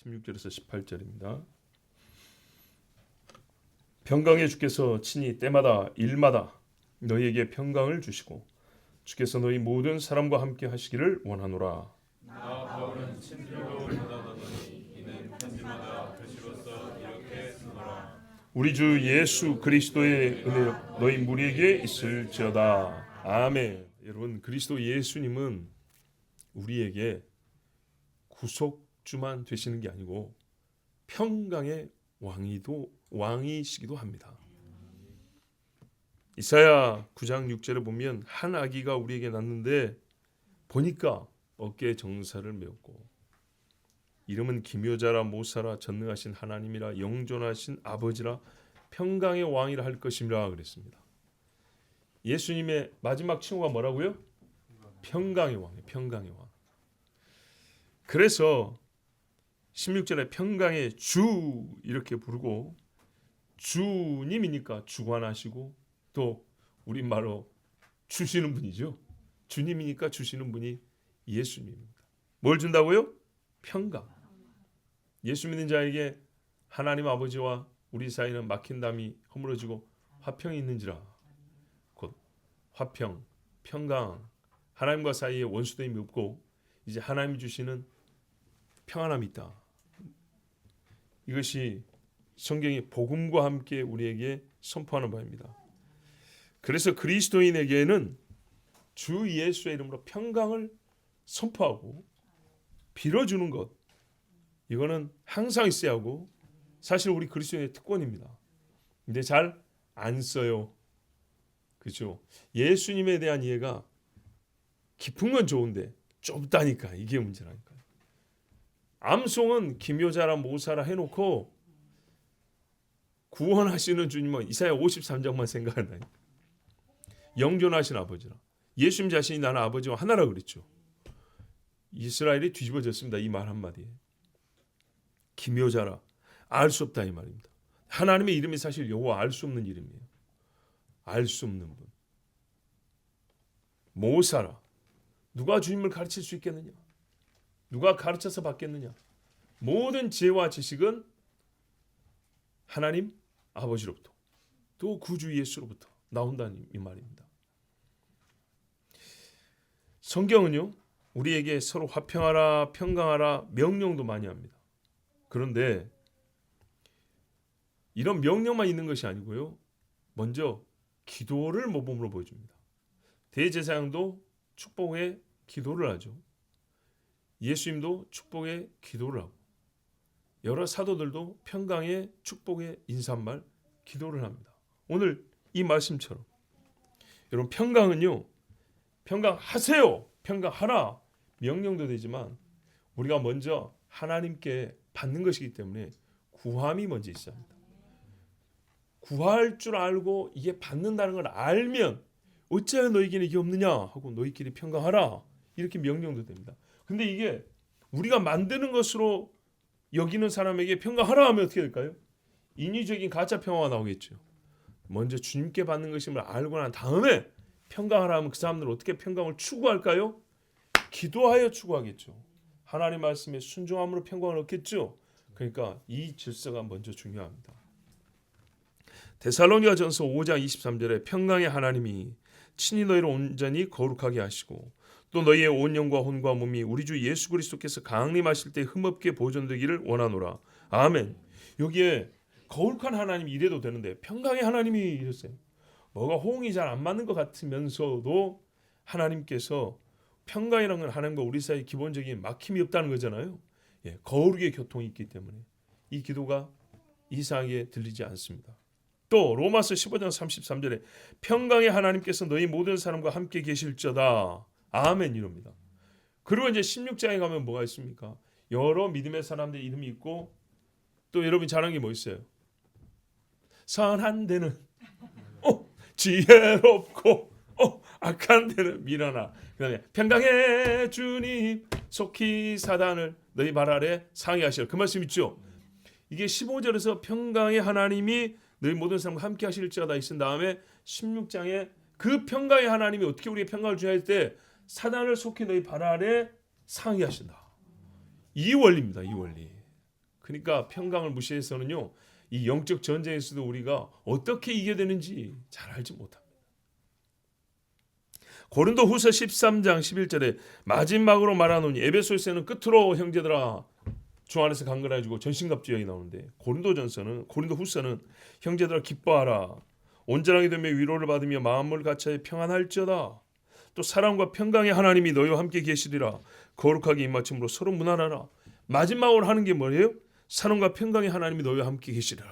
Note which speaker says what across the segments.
Speaker 1: 16절에서 18절입니다. 평강의 주께서 친히 때마다 일마다 너희에게 평강을 주시고 주께서 너희 모든 사람과 함께 하시기를 원하노라.
Speaker 2: 나 바울은 친필로 받아다더니 이는 편지마다 글씨로써 이렇게 쓰노라.
Speaker 1: 우리 주 예수 그리스도의 은혜 너희 무리에게 있을지어다. 아멘. 여러분, 그리스도 예수님은 우리에게 구속주만 되시는 게 아니고 평강의 왕이시기도 합니다. 이사야 9장 6절에 보면 한 아기가 우리에게 낳는데 보니까 어깨에 정사를 메었고 이름은 기묘자라 모사라 전능하신 하나님이라 영존하신 아버지라 평강의 왕이라 할 것임이라 그랬습니다. 예수님의 마지막 칭호가 뭐라고요? 평강의 왕이에요. 평강의 왕. 그래서 16절에 평강의 주 이렇게 부르고 주님이니까 주관하시고 또 우리말로 주시는 분이죠. 주님이니까 주시는 분이 예수님입니다. 뭘 준다고요? 평강. 예수 믿는 자에게 하나님 아버지와 우리 사이는 막힌 담이 허물어지고 화평이 있는지라. 곧 화평, 평강, 하나님과 사이에 원수됨이 없고 이제 하나님이 주시는 평안함이 있다. 이것이 성경이 복음과 함께 우리에게 선포하는 바입니다. 그래서 그리스도인에게는 주 예수의 이름으로 평강을 선포하고 빌어주는 것, 이거는 항상 있어야 하고 사실 우리 그리스도인의 특권입니다. 근데 잘 안 써요. 그렇죠? 예수님에 대한 이해가 깊은 건 좋은데 좁다니까 이게 문제라니까요. 암송은 기묘자라 모사라 해놓고 구원하시는 주님은 이사야 53장만 생각한다니까. 영존하신 아버지라. 예수님 자신이 나는 아버지와 하나라 그랬죠. 이스라엘이 뒤집어졌습니다. 이 말 한마디에. 기묘자라. 알 수 없다 이 말입니다. 하나님의 이름이 사실 여호와 알 수 없는 이름이에요. 알 수 없는 분. 모사라. 누가 주님을 가르칠 수 있겠느냐? 누가 가르쳐서 받겠느냐? 모든 지혜와 지식은 하나님 아버지로부터 또 구주 예수로부터 나온다는 이 말입니다. 성경은요 우리에게 서로 화평하라 평강하라 명령도 많이 합니다. 그런데 이런 명령만 있는 것이 아니고요, 먼저 기도를 모범으로 보여줍니다. 대제사장도 축복의 기도를 하죠. 예수님도 축복의 기도를 하고 여러 사도들도 평강의 축복의 인사말 기도를 합니다. 오늘 이 말씀처럼 여러분, 평강은요 평강하세요, 평강하라 명령도 되지만 우리가 먼저 하나님께 받는 것이기 때문에 구함이 먼저 있어야 합니다. 구할 줄 알고 이게 받는다는 걸 알면 어찌하여 너희에게는 이게 없느냐 하고 너희끼리 평강하라 이렇게 명령도 됩니다. 근데 이게 우리가 만드는 것으로 여기는 사람에게 평강하라 하면 어떻게 될까요? 인위적인 가짜 평화가 나오겠죠. 먼저 주님께 받는 것임을 알고 난 다음에 평강하라 하면 그 사람들은 어떻게 평강을 추구할까요? 기도하여 추구하겠죠. 하나님 말씀에 순종함으로 평강을 얻겠죠. 그러니까 이 질서가 먼저 중요합니다. 데살로니가전서 5장 23절에 평강의 하나님이 친히 너희를 온전히 거룩하게 하시고 또 너희의 온 영과 혼과 몸이 우리 주 예수 그리스도께서 강림하실 때 흠없게 보존되기를 원하노라. 아멘. 여기에 거룩한 하나님이 이래도 되는데 평강의 하나님이 이랬어요. 뭐가 호응이 잘 안 맞는 것 같으면서도 하나님께서 평강이라는 건 하나님과 우리 사이 기본적인 막힘이 없다는 거잖아요. 거룩의 교통이 있기 때문에 이 기도가 이상하게 들리지 않습니다. 또 로마서 15장 33절에 평강의 하나님께서 너희 모든 사람과 함께 계실저다. 아멘 이럽니다. 그리고 이제 16장에 가면 뭐가 있습니까? 여러 믿음의 사람들 이름이 있고 또 여러분이 잘하는 게 뭐 있어요? 선한 데는 지혜롭고 악한 데는 미련하. 그다음에 평강의 주님 속히 사단을 너희 발 아래 상의하시라. 그 말씀 있죠? 이게 15절에서 평강의 하나님이 너희 모든 사람과 함께 하실지어다 있은 다음에 16장에 그 평강의 하나님이 어떻게 우리에게 평강을 주냐 할 때 사단을 속히 너희 발 아래 상의하신다. 이 원리입니다. 이 원리. 그러니까 평강을 무시해서는요, 이 영적 전쟁에서도 우리가 어떻게 이겨야 되는지 잘 알지 못합니다. 고린도후서 13장 11절에 마지막으로 말하노니, 에베소서에는 끝으로 형제들아 주 안에서 강건해지고 전신갑주의가 나오는데, 고린도후서는 형제들아 기뻐하라, 온전하게 되며 위로를 받으며 마음을 같이 평안할지어다. 또 사랑과 평강의 하나님이 너희와 함께 계시리라. 거룩하게 입맞춤으로 서로 문안하라. 마지막으로 하는 게 뭐예요? 사랑과 평강의 하나님이 너희와 함께 계시리라.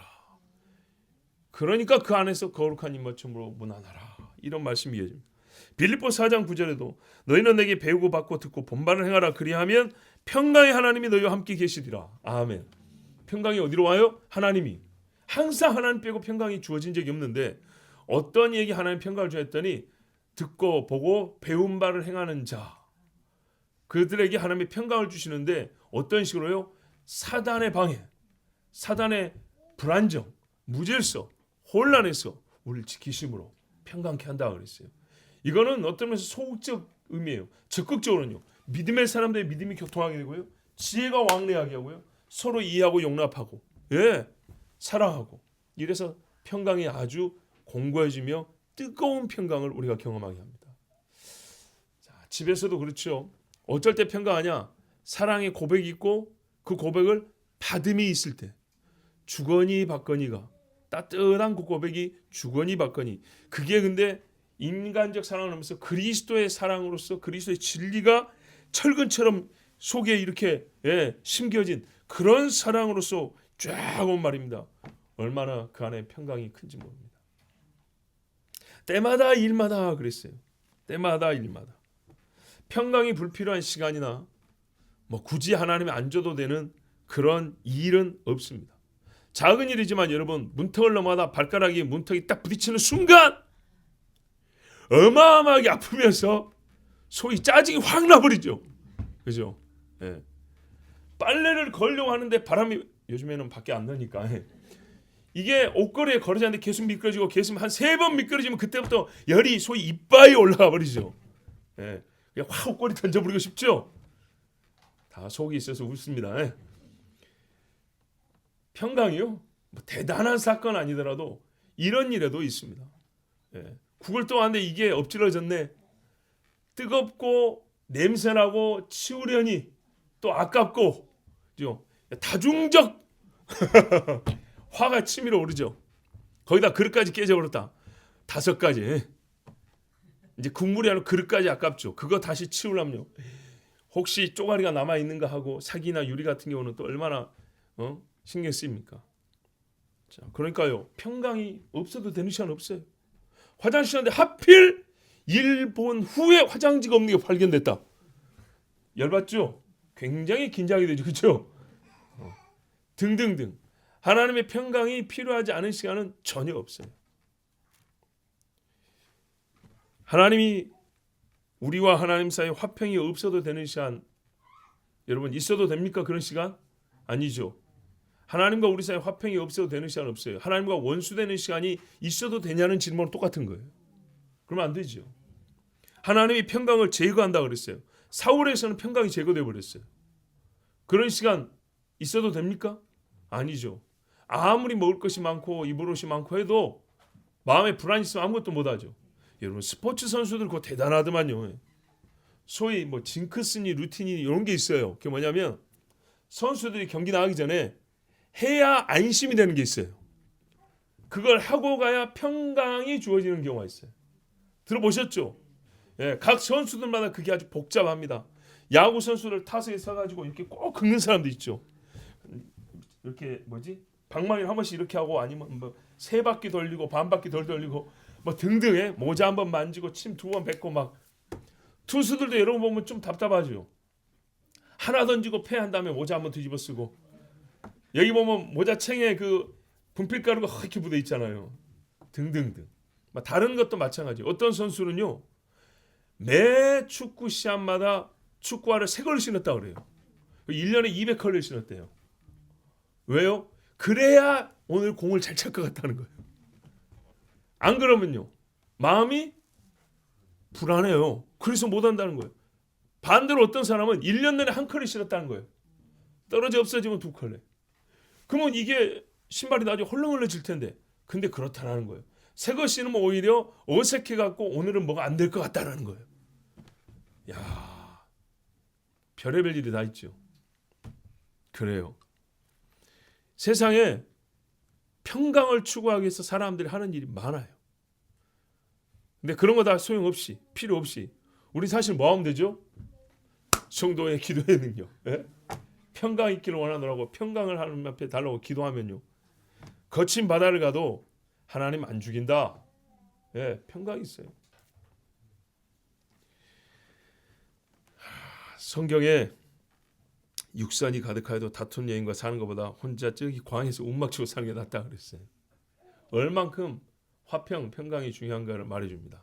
Speaker 1: 그러니까 그 안에서 거룩한 입맞춤으로 문안하라. 이런 말씀이 이어집니다. 빌립보 4장 9절에도 너희는 내게 배우고 받고 듣고 본받을 행하라. 그리하면 평강의 하나님이 너희와 함께 계시리라. 아멘. 평강이 어디로 와요? 하나님이. 항상 하나님 빼고 평강이 주어진 적이 없는데, 어떤 얘기 하나님 평강을 주었더니 듣고 보고 배운 바를 행하는 자, 그들에게 하나님의 평강을 주시는데 어떤 식으로요? 사단의 방해, 사단의 불안정, 무질서, 혼란에서 우리를 지키심으로 평강케 한다 그랬어요. 이거는 어떤 면에서 소극적 의미예요. 적극적으로는요, 믿음의 사람들의 믿음이 교통하게 되고요, 지혜가 왕래하게 하고요, 서로 이해하고 용납하고, 사랑하고, 이래서 평강이 아주 공고해지며 뜨거운 평강을 우리가 경험하게 합니다. 자, 집에서도 그렇죠. 어쩔 때 평강하냐? 사랑의 고백이 있고 그 고백을 받음이 있을 때, 주거니 받거니가, 따뜻한 그 고백이 주거니 받거니, 그게 근데 인간적 사랑을 넘어서 그리스도의 사랑으로서 그리스도의 진리가 철근처럼 속에 이렇게 심겨진 그런 사랑으로서 쫙 온 말입니다. 얼마나 그 안에 평강이 큰지 모릅니다. 때마다 일마다 그랬어요. 때마다 일마다. 평강이 불필요한 시간이나 뭐 굳이 하나님이 안 줘도 되는 그런 일은 없습니다. 작은 일이지만 여러분, 문턱을 넘어가다 발가락이 문턱이 딱 부딪히는 순간 어마어마하게 아프면서 소위 짜증이 확 나버리죠. 그죠? 빨래를 걸려고 하는데 바람이 요즘에는 밖에 안 나니까 이게 옷걸이에 걸어지 않는데 계속 미끄러지고 계속 한 3번 미끄러지면 그때부터 열이 소위 이빨이 올라가 버리죠. 그냥 확 옷걸이 던져버리고 싶죠. 다 속이 있어서 웃습니다. 평강이요, 뭐 대단한 사건 아니더라도 이런 일에도 있습니다. 국을 떠왔는데 이게 엎질러졌네. 뜨겁고 냄새나고 치우려니 또 아깝고, 그죠? 다중적 화가 치밀어 오르죠. 거기다 그릇까지 깨져버렸다. 5가지. 이제 국물이 아니라 그릇까지 아깝죠. 그거 다시 치우려면요, 혹시 쪼가리가 남아있는가 하고 사기나 유리 같은 경우는 또 얼마나 신경 쓰입니까? 자, 그러니까요, 평강이 없어도 되는 시간 없어요. 화장실 갔는데 하필 일 본 후에 화장지가 없는 게 발견됐다. 열받죠? 굉장히 긴장이 되죠. 그렇죠? 등등등. 하나님의 평강이 필요하지 않은 시간은 전혀 없어요. 하나님이 우리와 하나님 사이에 화평이 없어도 되는 시간, 여러분 있어도 됩니까? 그런 시간? 아니죠. 하나님과 우리 사이에 화평이 없어도 되는 시간 없어요. 하나님과 원수되는 시간이 있어도 되냐는 질문은 똑같은 거예요. 그러면 안 되죠. 하나님이 평강을 제거한다 그랬어요. 사울에서는 평강이 제거되어 버렸어요. 그런 시간 있어도 됩니까? 아니죠. 아무리 먹을 것이 많고 입을 옷이 많고 해도 마음에 불안이 있으면 아무것도 못하죠. 여러분, 스포츠 선수들 그거 대단하더만요. 소위 뭐 징크스니 루틴이 이런 게 있어요. 그게 뭐냐면 선수들이 경기 나가기 전에 해야 안심이 되는 게 있어요. 그걸 하고 가야 평강이 주어지는 경우가 있어요. 들어보셨죠? 각 선수들마다 그게 아주 복잡합니다. 야구 선수를 타석에 서가지고 이렇게 꼭 긁는 사람도 있죠. 이렇게 방망이를 한 번씩 이렇게 하고, 아니면 뭐 3바퀴 돌리고 반 바퀴 덜 돌리고 뭐 등등, 모자 한 번 만지고 침 2번 뱉고 막. 투수들도 여러분 보면 좀 답답하죠. 하나 던지고 패한 다음에 모자 한 번 뒤집어 쓰고, 여기 보면 모자챙에 그 분필가루가 이렇게 묻어 있잖아요. 등등등. 다른 것도 마찬가지. 어떤 선수는요, 매 축구 시합마다 축구화를 새 걸 신었다 그래요. 1년에 200컬을 신었대요. 왜요? 그래야 오늘 공을 잘 찰 것 같다는 거예요. 안 그러면요, 마음이 불안해요. 그래서 못 한다는 거예요. 반대로 어떤 사람은 1년 내내 한 컬을 신었다는 거예요. 떨어져 없어지면 2컬. 그러면 이게 신발이 나중에 헐렁헐렁해질 텐데. 근데 그렇다라는 거예요. 새 거 신으면 오히려 어색해 갖고 오늘은 뭐가 안 될 것 같다라는 거예요. 야, 별의별 일이 다 있죠. 그래요. 세상에 평강을 추구하기 위해서 사람들이 하는 일이 많아요. 근데 그런 거 다 소용없이, 필요 없이 우리 사실 뭐 하면 되죠? 성도의 기도의 능력. 예? 평강 있기를 원하노라고 평강을 하나님 앞에 달라고 기도하면요, 거친 바다를 가도 하나님 안 죽인다. 예, 평강이 있어요. 성경에 육산이 가득하여도 다툰 여인과 사는 것보다 혼자 저기 광에서 움막치고 사는 게 낫다 그랬어요. 얼만큼 화평, 평강이 중요한가를 말해줍니다.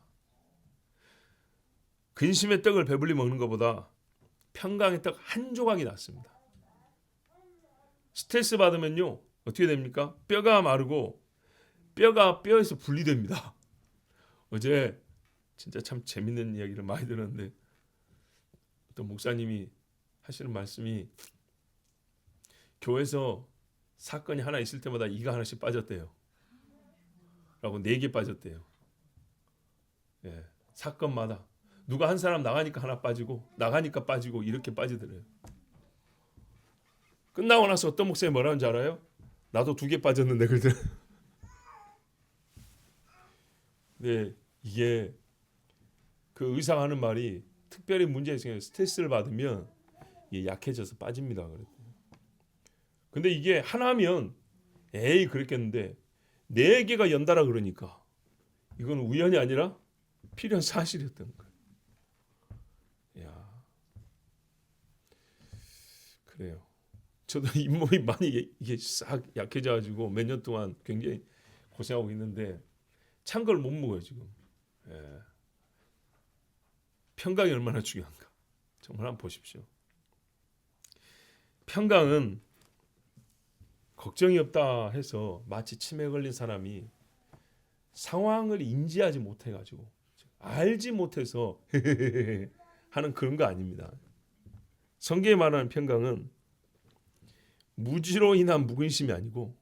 Speaker 1: 근심의 떡을 배불리 먹는 것보다 평강의 떡 한 조각이 낫습니다. 스트레스 받으면요, 어떻게 됩니까? 뼈가 마르고 뼈가 뼈에서 분리됩니다. 어제 진짜 참 재밌는 이야기를 많이 들었는데 어떤 목사님이 하시는 말씀이, 교회에서 사건이 하나 있을 때마다 이가 하나씩 빠졌대요. 라고 4개 빠졌대요. 예, 사건마다 누가 한 사람 나가니까 하나 빠지고 나가니까 빠지고 이렇게 빠지더래요. 끝나고 나서 어떤 목사님이 뭐라는 줄 알아요? 나도 2개 빠졌는데 그러더래요. 네, 이게 그 의사가 하는 말이, 특별히 문제가 생겨요. 스트레스를 받으면 이게 약해져서 빠집니다. 근데 이게 하나면 에이 그랬겠는데 4개가 연달아 그러니까 이건 우연이 아니라 필요한 사실이었던 거예요. 야, 그래요. 저도 잇몸이 많이 이게 싹 약해져가지고 몇 년 동안 굉장히 고생하고 있는데 찬 걸 못 먹어요 지금. 예. 평강이 얼마나 중요한가 정말 한번 보십시오. 평강은 걱정이 없다 해서 마치 치매 걸린 사람이 상황을 인지하지 못해가지고 알지 못해서 하는 그런 거 아닙니다. 성경에 말하는 평강은 무지로 인한 무근심이 아니고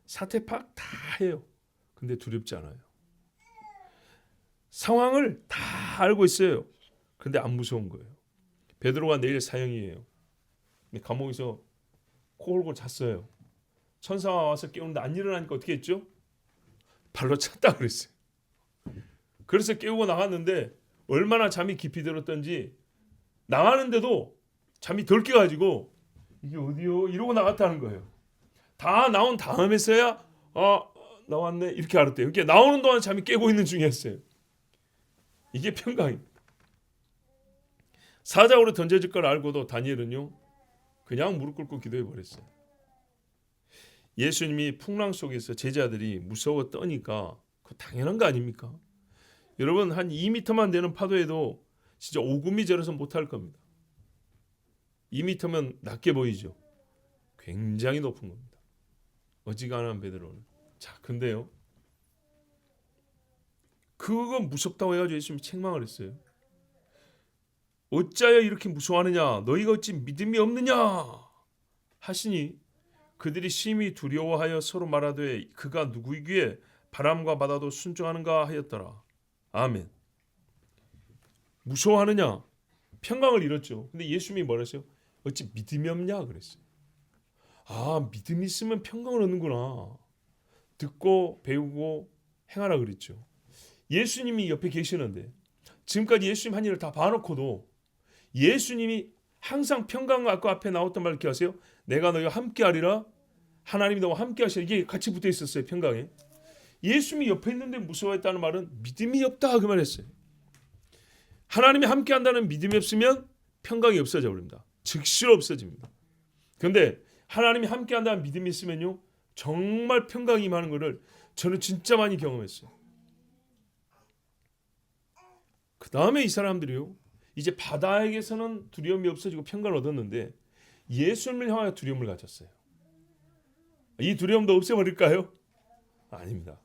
Speaker 1: 사태 파악 다 해요. 근데 두렵지 않아요. 상황을 다 알고 있어요. 근데 안 무서운 거예요. 베드로가 내일 사형이에요. 감옥에서 코 골고 잤어요. 천사가 와서 깨우는데 안 일어나니까 어떻게 했죠? 발로 찼다 그랬어요. 그래서 깨우고 나갔는데 얼마나 잠이 깊이 들었던지 나가는데도 잠이 덜 깨가지고 이게 어디요? 이러고 나갔다는 거예요. 다 나온 다음에서야 나왔네 이렇게 알았대요. 그러니까 나오는 동안 잠이 깨고 있는 중이었어요. 이게 평강입니다. 사자우로 던져질 걸 알고도 다니엘은요 그냥 무릎 꿇고 기도해 버렸어요. 예수님이 풍랑 속에서 제자들이 무서워 떠니까 그거 당연한 거 아닙니까? 여러분 한 2m만 되는 파도에도 진짜 오금이 저려서 못할 겁니다. 2m면 낮게 보이죠. 굉장히 높은 겁니다. 어지간한 베드로는. 자, 근데요 그거 무섭다고 해가지고 예수님이 책망을 했어요. 어찌하여 이렇게 무서워하느냐? 너희가 어찌 믿음이 없느냐? 하시니 그들이 심히 두려워하여 서로 말하되 그가 누구이기에 바람과 바다도 순종하는가 하였더라. 아멘. 무서워하느냐? 평강을 잃었죠. 근데 예수님이 뭐라 했어요? 어찌 믿음이 없냐 그랬어요. 아, 믿음이 있으면 평강을 얻는구나. 듣고 배우고 행하라 그랬죠. 예수님이 옆에 계시는데 지금까지 예수님 한 일을 다 봐놓고도 예수님이 항상 평강과 앞에 나왔던 말 기억하세요? 내가 너희와 함께하리라. 하나님이 너와 함께하시라. 이게 같이 붙어 있었어요. 평강에. 예수님이 옆에 있는데 무서워했다는 말은 믿음이 없다 그 말했어요. 하나님이 함께한다는 믿음이 없으면 평강이 없어져 버립니다. 즉시로 없어집니다. 그런데 하나님이 함께한다는 믿음이 있으면요 정말 평강이 임하는 것을 저는 진짜 많이 경험했어요. 그 다음에 이 사람들이요 이제 바다에게서는 두려움이 없어지고 평강을 얻었는데 예수님을 향하여 두려움을 가졌어요. 이 두려움도 없애버릴까요? 아닙니다.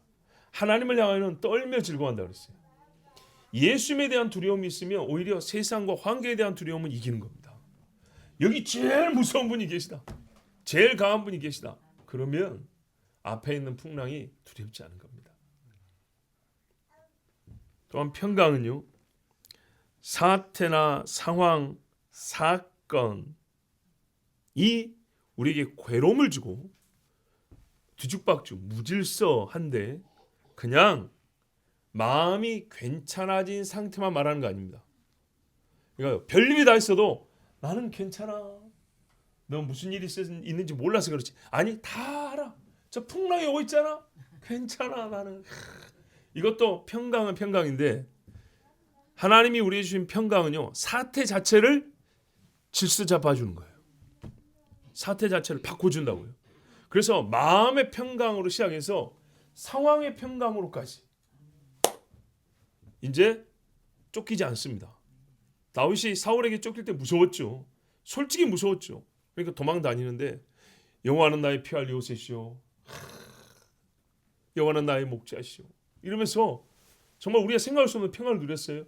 Speaker 1: 하나님을 향하여는 떨며 즐거워한다고 그랬어요. 예수님에 대한 두려움이 있으면 오히려 세상과 환경에 대한 두려움은 이기는 겁니다. 여기 제일 무서운 분이 계시다. 제일 강한 분이 계시다. 그러면 앞에 있는 풍랑이 두렵지 않은 겁니다. 또한 평강은요, 사태나 상황, 사건이 우리에게 괴로움을 주고 뒤죽박죽 무질서한데 그냥 마음이 괜찮아진 상태만 말하는 거 아닙니다. 그러니까 별일이 다 있어도 나는 괜찮아. 너 무슨 일이 있는지 몰라서 그렇지. 아니 다 알아. 저 풍랑이 오고 있잖아. 괜찮아 나는. 이것도 평강은 평강인데 하나님이 우리에게 주신 평강은요, 사태 자체를 질서 잡아주는 거예요. 사태 자체를 바꿔준다고요. 그래서 마음의 평강으로 시작해서 상황의 평강으로까지 이제 쫓기지 않습니다. 다윗이 사울에게 쫓길 때 무서웠죠. 솔직히 무서웠죠. 그러니까 도망 다니는데 여호와는 나의 피할 요새시오. 여호와는 나의 목자시오. 이러면서 정말 우리가 생각할 수 없는 평강을 누렸어요.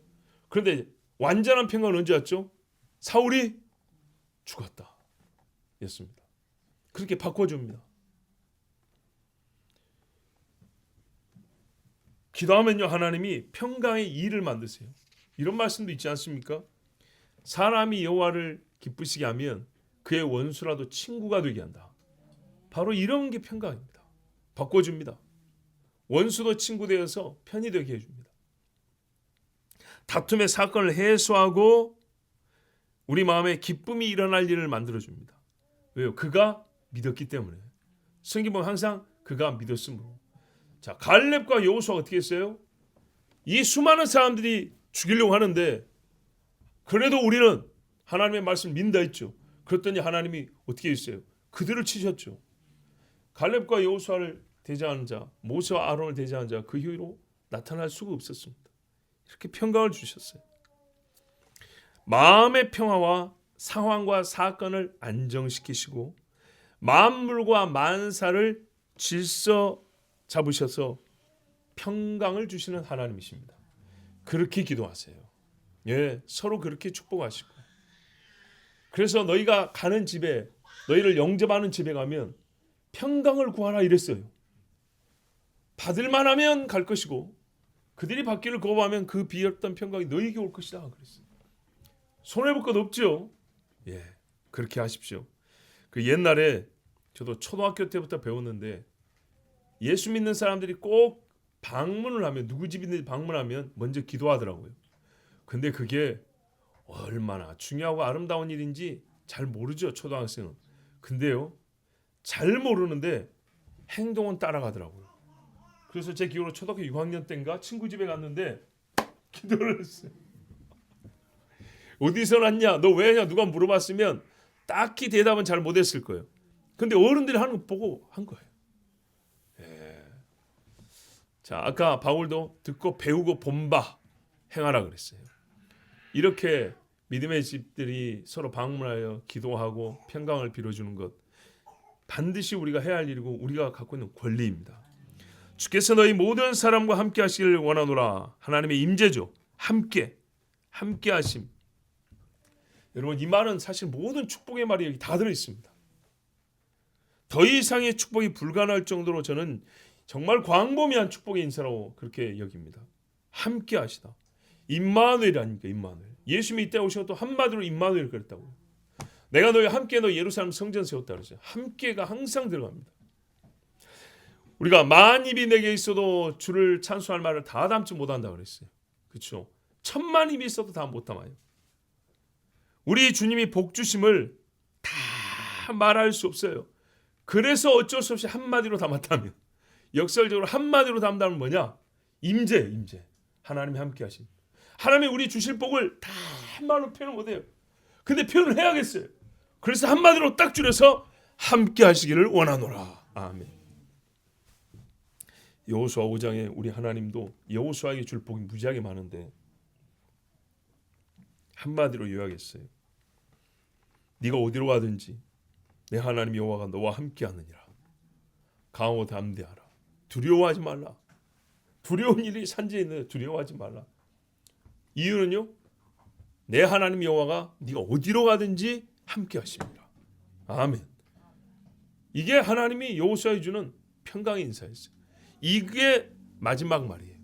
Speaker 1: 그런데 완전한 평강은 언제 왔죠? 사울이 죽었다 였습니다. 그렇게 바꿔줍니다. 기도하면요, 하나님이 평강의 일을 만드세요. 이런 말씀도 있지 않습니까? 사람이 여호와를 기쁘시게 하면 그의 원수라도 친구가 되게 한다. 바로 이런 게 평강입니다. 바꿔줍니다. 원수도 친구 되어서 편히 되게 해줍니다. 다툼의 사건을 해소하고 우리 마음에 기쁨이 일어날 일을 만들어줍니다. 왜요? 그가 믿었기 때문에. 성경 보면 항상 그가 믿었으므로. 자, 갈렙과 여호수아가 어떻게 했어요? 이 수많은 사람들이 죽이려고 하는데 그래도 우리는 하나님의 말씀을 믿는다 했죠. 그랬더니 하나님이 어떻게 했어요? 그들을 치셨죠. 갈렙과 여호수아를 대장하는 자, 모세와 아론을 대장하는 자, 그 이후로 나타날 수가 없었습니다. 이렇게 평강을 주셨어요. 마음의 평화와 상황과 사건을 안정시키시고 만물과 만사를 질서 잡으셔서 평강을 주시는 하나님이십니다. 그렇게 기도하세요. 예, 서로 그렇게 축복하시고. 그래서 너희가 가는 집에, 너희를 영접하는 집에 가면 평강을 구하라 이랬어요. 받을만 하면 갈 것이고 그들이 받기를 거부하면 그 비었던 평강이 너희에게 올 것이다 그랬어요. 손해볼 것 없죠. 예, 그렇게 하십시오. 그 옛날에 저도 초등학교 때부터 배웠는데 예수 믿는 사람들이 꼭 방문을 하면, 누구 집이든지 방문하면 먼저 기도하더라고요. 근데 그게 얼마나 중요하고 아름다운 일인지 잘 모르죠, 초등학생은. 근데요, 잘 모르는데 행동은 따라가더라고요. 그래서 제 기억으로 초등학교 6학년 때인가 친구 집에 갔는데 기도를 했어요. 어디서 났냐? 너 왜냐? 누가 물어봤으면 딱히 대답은 잘 못했을 거예요. 근데 어른들이 하는 거 보고 한 거예요. 예. 자, 아까 바울도 듣고 배우고 본바 행하라 그랬어요. 이렇게 믿음의 집들이 서로 방문하여 기도하고 평강을 빌어주는 것, 반드시 우리가 해야 할 일이고 우리가 갖고 있는 권리입니다. 주께서 너희 모든 사람과 함께 하시기를 원하노라. 하나님의 임재죠. 함께 하심. 여러분, 이 말은 사실 모든 축복의 말이 여기 다 들어있습니다. 더 이상의 축복이 불가능할 정도로 저는 정말 광범위한 축복의 인사라고 그렇게 여깁니다. 함께 하시다. 임마누엘 아닙니까? 임마누엘. 예수님이 이때 오시고 또 한마디로 임마누엘 그랬다고요. 내가 너희 함께 너 예루살렘 성전 세웠다 그랬어요. 함께가 항상 들어갑니다. 우리가 만 입이 내게 있어도 주를 찬송할 말을 다 담지 못한다 그랬어요. 그렇죠? 1000만 입이 있어도 다 못 담아요. 우리 주님이 복 주심을 다 말할 수 없어요. 그래서 어쩔 수 없이 한마디로 담았다면, 역설적으로 한마디로 담다면 뭐냐? 임재. 하나님이 함께 하심. 하나님이 우리 주실 복을 다 한말로 표현을 못해요. 근데 표현을 해야겠어요. 그래서 한마디로 딱 줄여서 함께 하시기를 원하노라. 아멘. 여호수아 5장에 우리 하나님도 여호수아에게 줄 복이 무지하게 많은데 한마디로 요약했어요. 네가 어디로 가든지 내 하나님 여호와가 너와 함께 하느니라. 강하고 담대하라. 두려워하지 말라. 두려운 일이 산지에 있는데 두려워하지 말라. 이유는요, 내 하나님 여호와가 네가 어디로 가든지 함께 하십니다. 아멘. 이게 하나님이 여호수아에 주는 평강의 인사였어요. 이게 마지막 말이에요.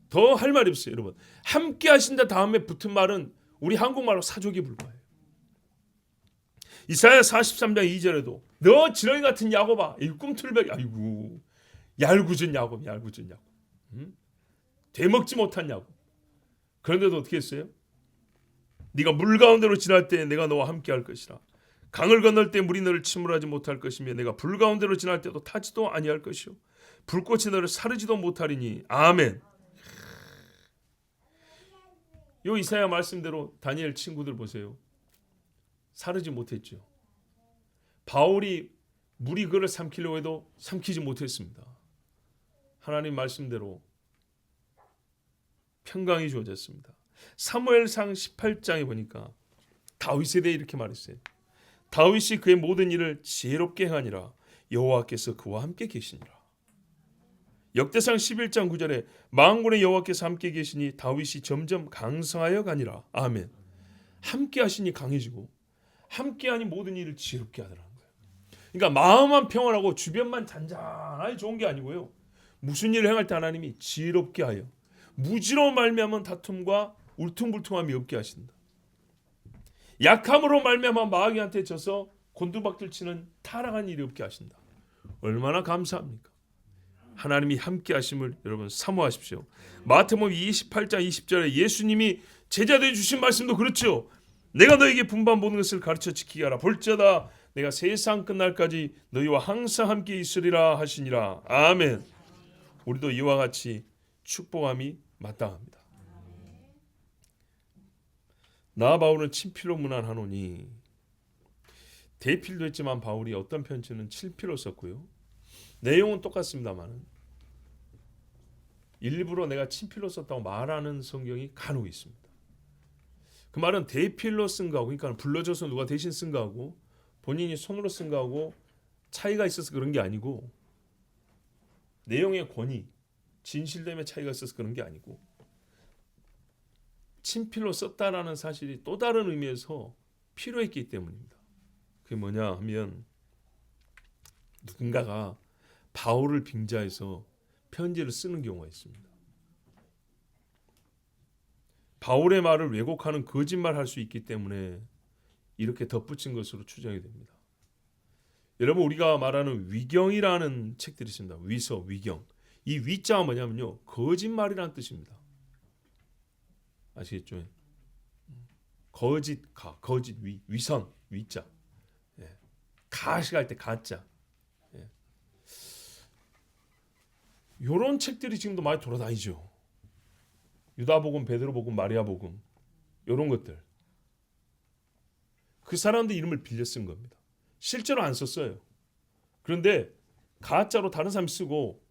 Speaker 1: 더 할 말이 없어요, 여러분. 함께 하신다 다음에 붙은 말은 우리 한국말로 사족이 불과해요. 이사야 43장 2절에도 너 지렁이 같은 야곱아, 이 꿈틀베기, 아이고 얄궂은 야곱, 얄궂은 야곱, 되먹지 못한 야곱. 그런데도 어떻게 했어요? 네가 물 가운데로 지날 때 내가 너와 함께 할 것이라. 강을 건널 때 물이 너를 침몰하지 못할 것이며 내가 불 가운데로 지날 때도 타지도 아니할 것이요 불꽃이 너를 사르지도 못하리니. 아멘. 요 이사야 말씀대로 다니엘 친구들 보세요. 사르지 못했죠. 바울이 물이 그를 삼키려고 해도 삼키지 못했습니다. 하나님 말씀대로 평강이 주어졌습니다. 사무엘상 18장에 보니까 다윗에 대해 이렇게 말했어요. 다윗이 그의 모든 일을 지혜롭게 행하니라. 여호와께서 그와 함께 계시니라. 역대상 11장 9절에 만군의 여호와께서 함께 계시니 다윗이 점점 강성하여 가니라. 아멘. 함께 하시니 강해지고 함께 하니 모든 일을 지혜롭게 하더라는 거예요. 그러니까 마음만 평안하고 주변만 잔잔하니 좋은 게 아니고요. 무슨 일을 행할 때 하나님이 지혜롭게 하여 무지로 말미암은 다툼과 울퉁불퉁함이 없게 하신다. 약함으로 말미암아 마귀한테 져서 곤두박질 치는 타락한 일이 없게 하신다. 얼마나 감사합니까? 하나님이 함께 하심을 여러분 사모하십시오. 마태복음 28장 20절에 예수님이 제자들에게 주신 말씀도 그렇죠. 내가 너에게 분반 모든 것을 가르쳐 지키게 하라. 볼지어다 내가 세상 끝날까지 너희와 항상 함께 있으리라 하시니라. 아멘. 우리도 이와 같이 축복함이 마땅합니다. 나 바울은 친필로 문안하노니. 대필도 했지만 바울이 어떤 편지는 친필로 썼고요. 내용은 똑같습니다만 일부러 내가 친필로 썼다고 말하는 성경이 간혹 있습니다. 그 말은 대필로 쓴 거하고, 그러니까 불러줘서 누가 대신 쓴 거하고 본인이 손으로 쓴 거하고 차이가 있어서 그런 게 아니고, 내용의 권위, 진실됨의 차이가 있어서 그런 게 아니고, 친필로 썼다라는 사실이 또 다른 의미에서 필요했기 때문입니다. 그게 뭐냐 하면 누군가가 바울을 빙자해서 편지를 쓰는 경우가 있습니다. 바울의 말을 왜곡하는 거짓말 할 수 있기 때문에 이렇게 덧붙인 것으로 추정이 됩니다. 여러분, 우리가 말하는 위경이라는 책들이 있습니다. 위서, 위경. 이 위자가 뭐냐면요, 거짓말이라는 뜻입니다. 아시겠죠? 거짓, 가, 거짓, 위선, 위자. 예. 가시할 때 가짜. 예. 이런 책들이 지금도 많이 돌아다니죠. 유다복음, 베드로복음, 마리아복음, 이런 것들. 그 사람들 이름을 빌려 쓴 겁니다. 실제로 안 썼어요. 그런데 가짜로 다른 사람이 쓰고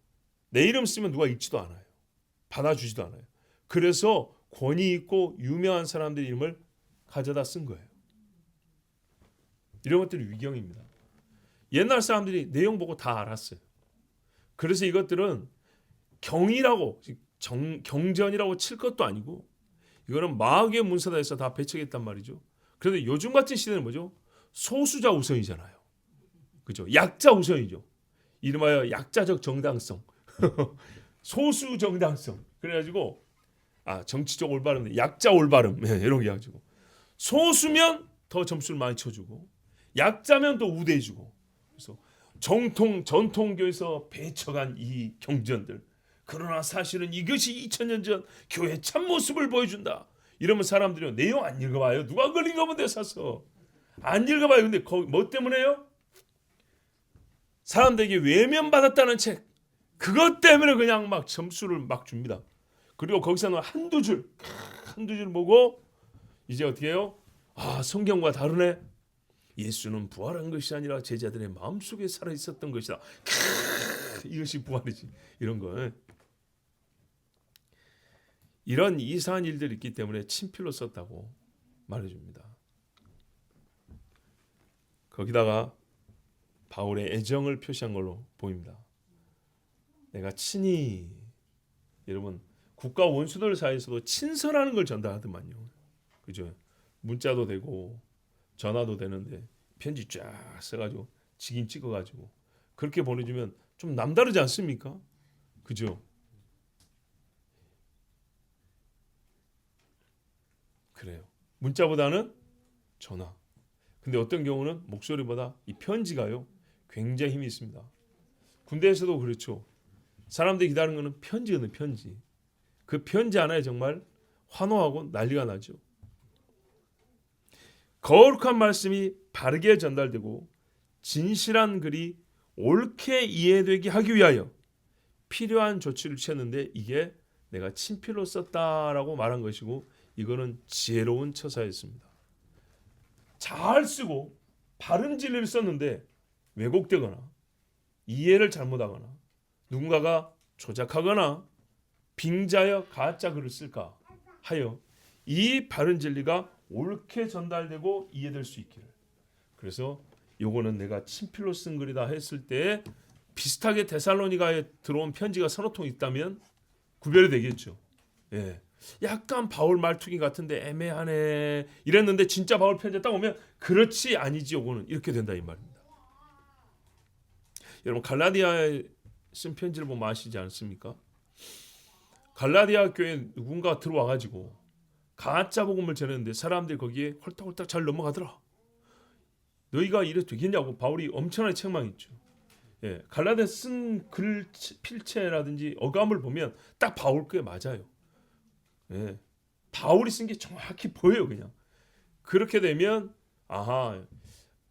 Speaker 1: 내 이름 쓰면 누가 읽지도 않아요. 받아주지도 않아요. 그래서 권위 있고 유명한 사람들 이름을 가져다 쓴 거예요. 이런 것들이 위경입니다. 옛날 사람들이 내용 보고 다 알았어요. 그래서 이것들은 경이라고, 경전이라고 칠 것도 아니고, 이거는 마귀의 문서다에서 다 배척했단 말이죠. 그런데 요즘 같은 시대는 뭐죠? 소수자 우선이잖아요. 그죠? 약자 우선이죠. 이름하여 약자적 정당성. 소수 정당성. 그래가지고 정치적 올바름, 약자 올바름, 이런 게 가지고 소수면 더 점수를 많이 쳐주고 약자면 또 우대해주고. 그래서 전통교에서 배척한 이 경전들. 그러나 사실은 이것이 2000년 전 교회 참모습을 보여준다. 이러면 사람들이 내용 안 읽어봐요. 누가 그걸 읽어본데 사서 안 읽어봐요. 근데 뭐 때문에요? 사람들에게 외면받았다는 책, 그것 때문에 그냥 막 점수를 막 줍니다. 그리고 거기서는 한두 줄 보고 이제 어떻게 해요? 성경과 다르네. 예수는 부활한 것이 아니라 제자들의 마음속에 살아있었던 것이다. 이것이 부활이지. 이런 거. 이런 이상한 일들이 있기 때문에 친필로 썼다고 말해줍니다. 거기다가 바울의 애정을 표시한 걸로 보입니다. 내가 친히, 여러분, 국가 원수들 사이에서도 친서라는 걸 전달하더만요. 그죠? 문자도 되고 전화도 되는데 편지 쫙 써가지고 직인 찍어가지고 그렇게 보내주면 좀 남다르지 않습니까? 그죠? 그래요. 문자보다는 전화. 근데 어떤 경우는 목소리보다 이 편지가요 굉장히 힘이 있습니다. 군대에서도 그렇죠. 사람들이 기다리는 거는 편지거든요. 편지. 그 편지 하나에 정말 환호하고 난리가 나죠. 거룩한 말씀이 바르게 전달되고 진실한 글이 옳게 이해되게 하기 위하여 필요한 조치를 취했는데 이게 내가 친필로 썼다라고 말한 것이고 이거는 지혜로운 처사였습니다. 잘 쓰고 바른 진리를 썼는데 왜곡되거나 이해를 잘못하거나 누군가가 조작하거나 빙자여 가짜 글을 쓸까 하여 이 바른 진리가 옳게 전달되고 이해될 수 있기를. 그래서 요거는 내가 친필로 쓴 글이다 했을 때 비슷하게 데살로니가에 들어온 편지가 서너 통 있다면 구별이 되겠죠. 예. 약간 바울 말투기 같은데 애매하네 이랬는데 진짜 바울 편지 딱 오면 그렇지 아니지 요거는 이렇게 된다 이 말입니다. 여러분 갈라디아에 쓴 편지를 보면 아시지 않습니까? 갈라디아 교회에 누군가 들어와 가지고 가짜 복음을 전했는데 사람들이 거기에 홀딱홀딱 잘 넘어가더라. 너희가 이래도 되겠냐고 바울이 엄청나게 책망했죠. 예, 갈라디아 쓴 글 필체라든지 어감을 보면 딱 바울 게 맞아요. 예, 바울이 쓴 게 정확히 보여요. 그냥 그렇게 되면 아하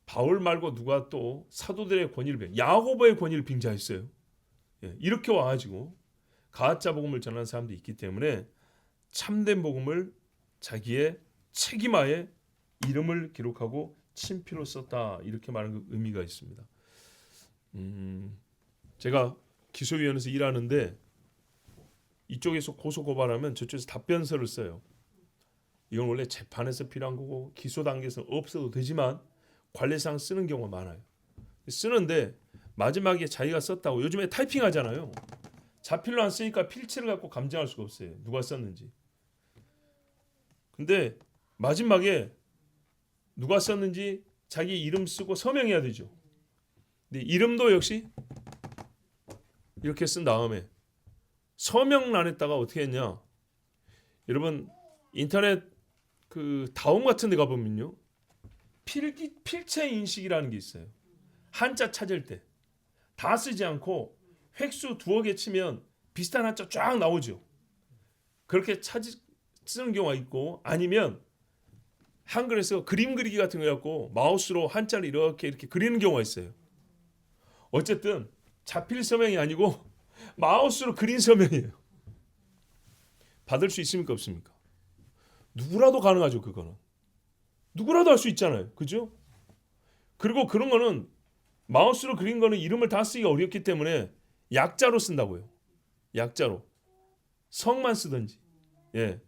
Speaker 1: 바울 말고 누가 또 사도들의 권위를 야고보의 권위를 빙자했어요. 예, 이렇게 와가지고 가짜 복음을 전하는 사람도 있기 때문에 참된 복음을 자기의 책임하에 이름을 기록하고 친필로 썼다 이렇게 말하는 의미가 있습니다. 제가 기소위원회에서 일하는데 이쪽에서 고소 고발하면 저쪽에서 답변서를 써요. 이건 원래 재판에서 필요한 거고 기소 단계에서 없어도 되지만 관례상 쓰는 경우가 많아요. 쓰는데 마지막에 자기가 썼다고 요즘에 타이핑하잖아요. 자필로 안 쓰니까 필체를 갖고 감정할 수가 없어요. 누가 썼는지. 근데 마지막에 누가 썼는지 자기 이름 쓰고 서명해야 되죠. 근데 이름도 역시 이렇게 쓴 다음에 서명란에다가 어떻게 했냐? 여러분 인터넷 그 다운 같은 데 가보면요. 필체 인식이라는 게 있어요. 한자 찾을 때 다 쓰지 않고 획수 두어 개 치면 비슷한 한자 쫙 나오죠. 그렇게 쓰는 경우가 있고 아니면 한글에서 그림 그리기 같은 거 갖고 마우스로 한자를 이렇게 그리는 경우가 있어요. 어쨌든 자필 서명이 아니고 마우스로 그린 서명이에요. 받을 수 있습니까 없습니까? 누구라도 가능하죠. 그거는 누구라도 할 수 있잖아요. 그죠? 그리고 그런 거는 마우스로 그린 거는 이름을 다 쓰기가 어렵기 때문에 약자로 쓴다고요. 약자로 성만 쓰든지 예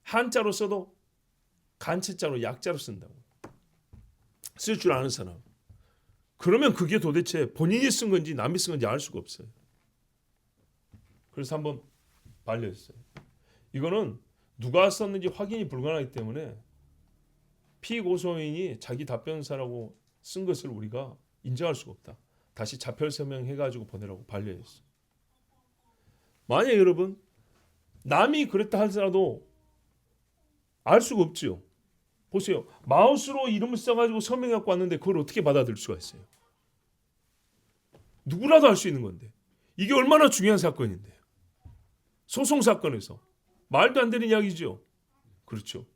Speaker 1: 한자로 써도 간체자로 약자로 쓴다고 쓸 줄 아는 사람. 그러면 그게 도대체 본인이 쓴 건지 남이 쓴 건지 알 수가 없어요. 그래서 한번 반려했어요. 이거는 누가 썼는지 확인이 불가능하기 때문에 피고소인이 자기 답변서라고 쓴 것을 우리가 인정할 수가 없다. 다시 자필 서명해가지고 보내라고 반려했어요. 만약 여러분 남이 그랬다 할지라도 알 수가 없죠. 보세요. 마우스로 이름을 써가지고 서명해갖고 왔는데 그걸 어떻게 받아들일 수가 있어요. 누구라도 할 수 있는 건데 이게 얼마나 중요한 사건인데요. 소송 사건에서 말도 안 되는 이야기죠. 그렇죠.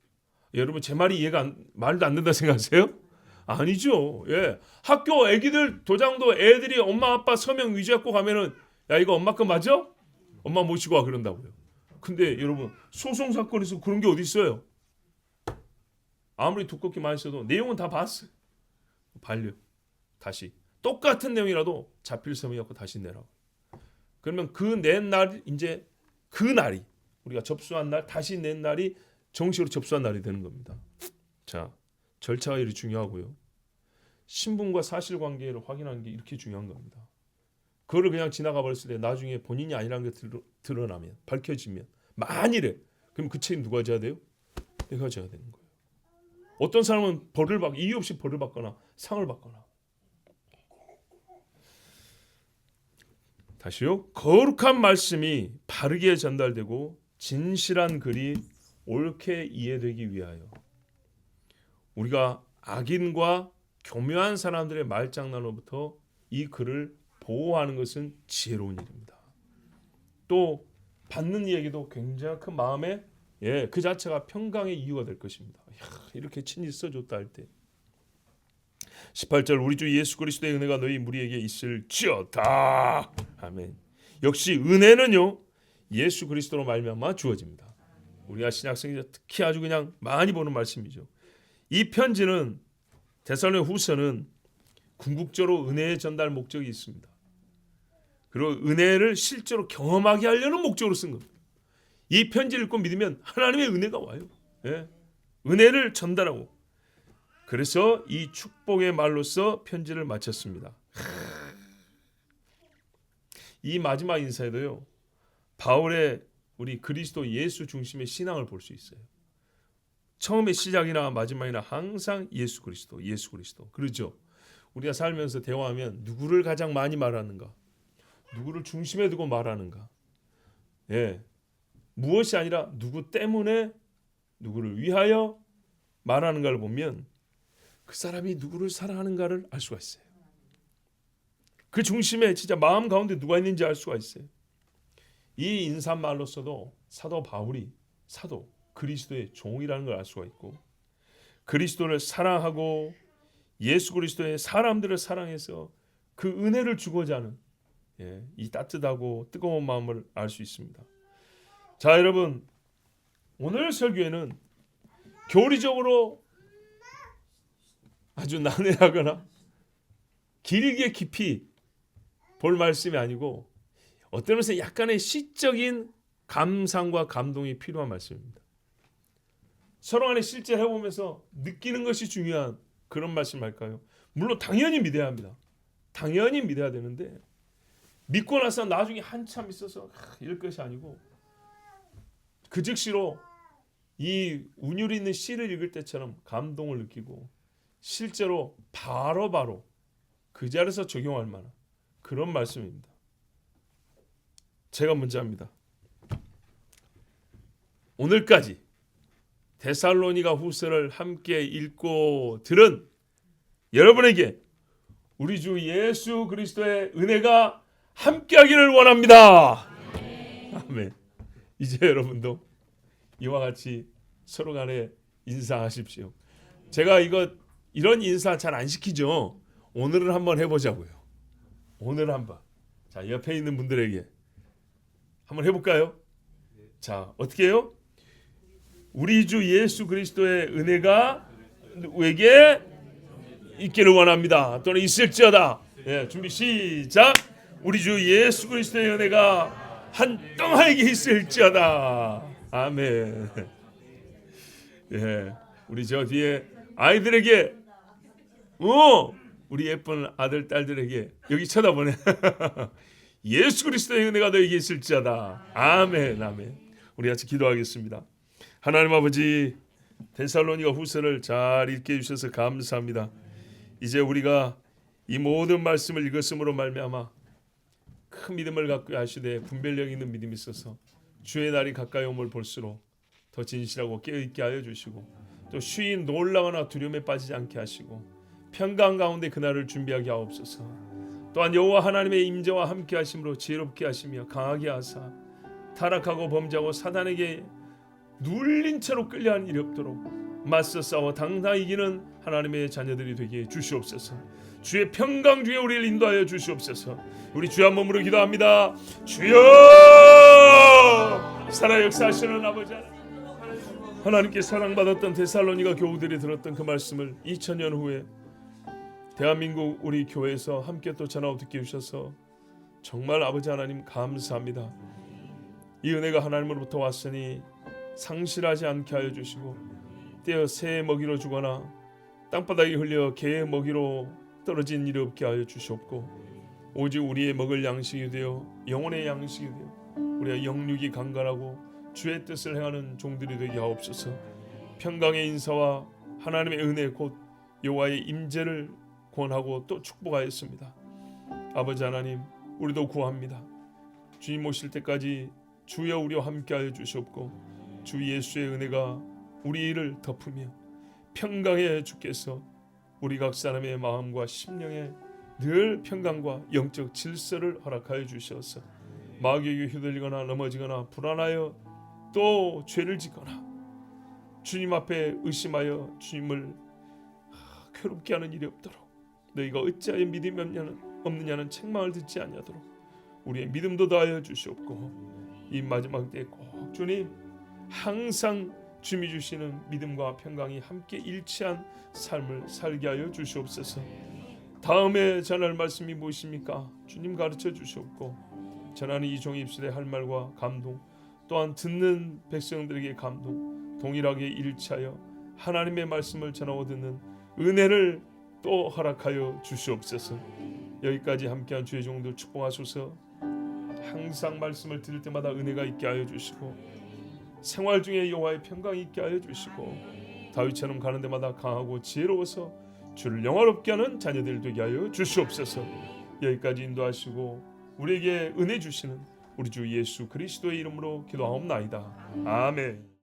Speaker 1: 여러분 제 말이 말도 안 된다 생각하세요? 아니죠. 예. 학교 애기들 도장도 애들이 엄마 아빠 서명 위조하고 가면은 야 이거 엄마 거 맞아? 엄마 모시고 와 그런다고요. 근데 여러분 소송 사건에서 그런 게 어디 있어요? 아무리 두껍게 많이 써도 내용은 다 봤어요. 반려. 다시 똑같은 내용이라도 자필 서명하고 다시 내라고. 그러면 그 낸 날 이제 그 날이 우리가 접수한 날 다시 낸 날이 정식으로 접수한 날이 되는 겁니다. 자, 절차가 이렇게 중요하고요. 신분과 사실관계를 확인하는 게 이렇게 중요한 겁니다. 그거를 그냥 지나가 버렸을 때 나중에 본인이 아니라는 게 드러나면 밝혀지면 만일에 그럼 그 책임 누가 져야 돼요? 내가 져야 되는 거예요. 어떤 사람은 이유 없이 벌을 받거나 상을 받거나 다시요. 거룩한 말씀이 바르게 전달되고 진실한 글이 옳게 이해되기 위하여 우리가 악인과 교묘한 사람들의 말장난으로부터 이 글을 보호하는 것은 지혜로운 일입니다. 또 받는 얘기도 굉장히 큰 마음에 그 자체가 평강의 이유가 될 것입니다. 이렇게 친히 써줬다 할 때 18절 우리 주 예수 그리스도의 은혜가 너희 무리에게 있을지어다. 아멘. 역시 은혜는요 예수 그리스도로 말미암아 주어집니다. 우리가 신약성경 특히 아주 그냥 많이 보는 말씀이죠. 이 편지는 데살로니가 후서는 궁극적으로 은혜의 전달 목적이 있습니다. 그리고 은혜를 실제로 경험하게 하려는 목적으로 쓴 겁니다. 이 편지를 읽고 믿으면 하나님의 은혜가 와요. 은혜를 전달하고 그래서 이 축복의 말로써 편지를 마쳤습니다. 이 마지막 인사에도요 바울의 우리 그리스도 예수 중심의 신앙을 볼 수 있어요. 처음에 시작이나 마지막이나 항상 예수 그리스도 그렇죠. 우리가 살면서 대화하면 누구를 가장 많이 말하는가, 누구를 중심에 두고 말하는가, 무엇이 아니라 누구 때문에 누구를 위하여 말하는가를 보면 그 사람이 누구를 사랑하는가를 알 수가 있어요. 그 중심에 진짜 마음 가운데 누가 있는지 알 수가 있어요. 이 인사말로서도 사도 바울이 사도 그리스도의 종이라는 걸 알 수가 있고 그리스도를 사랑하고 예수 그리스도의 사람들을 사랑해서 그 은혜를 주고자 하는 이 따뜻하고 뜨거운 마음을 알 수 있습니다. 자 여러분 오늘 설교에는 교리적으로 아주 난해하거나 길게 깊이 볼 말씀이 아니고 어떤 면에서 약간의 시적인 감상과 감동이 필요한 말씀입니다. 서로 간에 실제 해보면서 느끼는 것이 중요한 그런 말씀 할까요? 물론 당연히 믿어야 합니다. 당연히 믿어야 되는데 믿고 나서 나중에 한참 있어서 이럴 것이 아니고 그 즉시로 이 운율이 있는 시를 읽을 때처럼 감동을 느끼고 실제로 바로바로 그 자리에서 적용할 만한 그런 말씀입니다. 제가 먼저 합니다. 오늘까지 데살로니가 후서를 함께 읽고 들은 여러분에게 우리 주 예수 그리스도의 은혜가 함께하기를 원합니다. 아멘. 이제 여러분도 이와 같이 서로 간에 인사하십시오. 제가 이런 인사 잘 안 시키죠. 오늘은 한번 해보자고요. 오늘 한번. 자 옆에 있는 분들에게 한번 해볼까요? 자 어떻게 해요? 우리 주 예수 그리스도의 은혜가 누구에게 있기를 원합니다. 또는 있을지어다. 준비 시작. 우리 주 예수 그리스도의 은혜가 한동하게 있을지어다. 아멘. 우리 저 뒤에 아이들에게 우리 예쁜 아들 딸들에게 여기 쳐다보네. 예수 그리스도의 은혜가 너에게 있을지어다. 아멘 아멘. 우리 같이 기도하겠습니다. 하나님 아버지 데살로니가 후서를 잘 읽게 해주셔서 감사합니다. 이제 우리가 이 모든 말씀을 읽었음으로 말미암아 큰 믿음을 갖고 하시되 분별력 있는 믿음이 있어서 주의 날이 가까이 옴을 볼수록 더 진실하고 깨어있게 하여 주시고 또 쉬이 놀라거나 두려움에 빠지지 않게 하시고 평강 가운데 그날을 준비하게 하옵소서. 또한 여호와 하나님의 임재와 함께 하심으로 지혜롭게 하시며 강하게 하사 타락하고 범죄하고 사단에게 눌린 채로 끌려하는 일이 없도록 맞서 싸워 당당히 이기는 하나님의 자녀들이 되게 주시옵소서. 주의 평강 중에 우리를 인도하여 주시옵소서. 우리 주 한 몸으로 기도합니다. 주여 살아 역사하시는 아버지 하나님께 사랑받았던 데살로니가 교우들이 들었던 그 말씀을 2000년 후에 대한민국 우리 교회에서 함께 또 전하고 듣게 해주셔서 정말 아버지 하나님 감사합니다. 이 은혜가 하나님으로부터 왔으니 상실하지 않게 하여 주시고 떼어 새의 먹이로 주거나 땅바닥에 흘려 개의 먹이로 떨어진 일이 없게 하여 주시옵고 오직 우리의 먹을 양식이 되어 영혼의 양식이 되어 우리가 영육이 강건하고 주의 뜻을 행하는 종들이 되게 하옵소서. 평강의 인사와 하나님의 은혜 곧 여호와의 임재를 권하고 또 축복하였습니다. 아버지 하나님 우리도 구합니다. 주님 오실 때까지 주여 우리와 함께하여 주시옵고 주 예수의 은혜가 우리 일을 덮으며 평강의 주께서 우리 각 사람의 마음과 심령에 늘 평강과 영적 질서를 허락하여 주셔서 마귀에게 휘둘리거나 넘어지거나 불안하여 또 죄를 짓거나 주님 앞에 의심하여 주님을 괴롭게 하는 일이 없도록 너희가 어찌하여 믿음이 없느냐는 책망을 듣지 아니하도록 우리의 믿음도 다하여 주시옵고 이 마지막 때 꼭 주님 항상 주님이 주시는 믿음과 평강이 함께 일치한 삶을 살게 하여 주시옵소서. 다음에 전할 말씀이 무엇입니까? 주님 가르쳐 주시옵고 전하는 이 종의 입술에 할 말과 감동 또한 듣는 백성들에게 감동 동일하게 일치하여 하나님의 말씀을 전하고 듣는 은혜를 또 허락하여 주시옵소서. 여기까지 함께한 주의 종들 축복하소서. 항상 말씀을 들을 때마다 은혜가 있게 하여 주시고 생활 중에 여호와의 평강이 있게 하여 주시고 다윗처럼 가는 데마다 강하고 지혜로워서 주를 영화롭게 하는 자녀들 되게 하여 주시옵소서. 여기까지 인도하시고 우리에게 은혜 주시는 우리 주 예수 그리스도의 이름으로 기도하옵나이다. 아멘.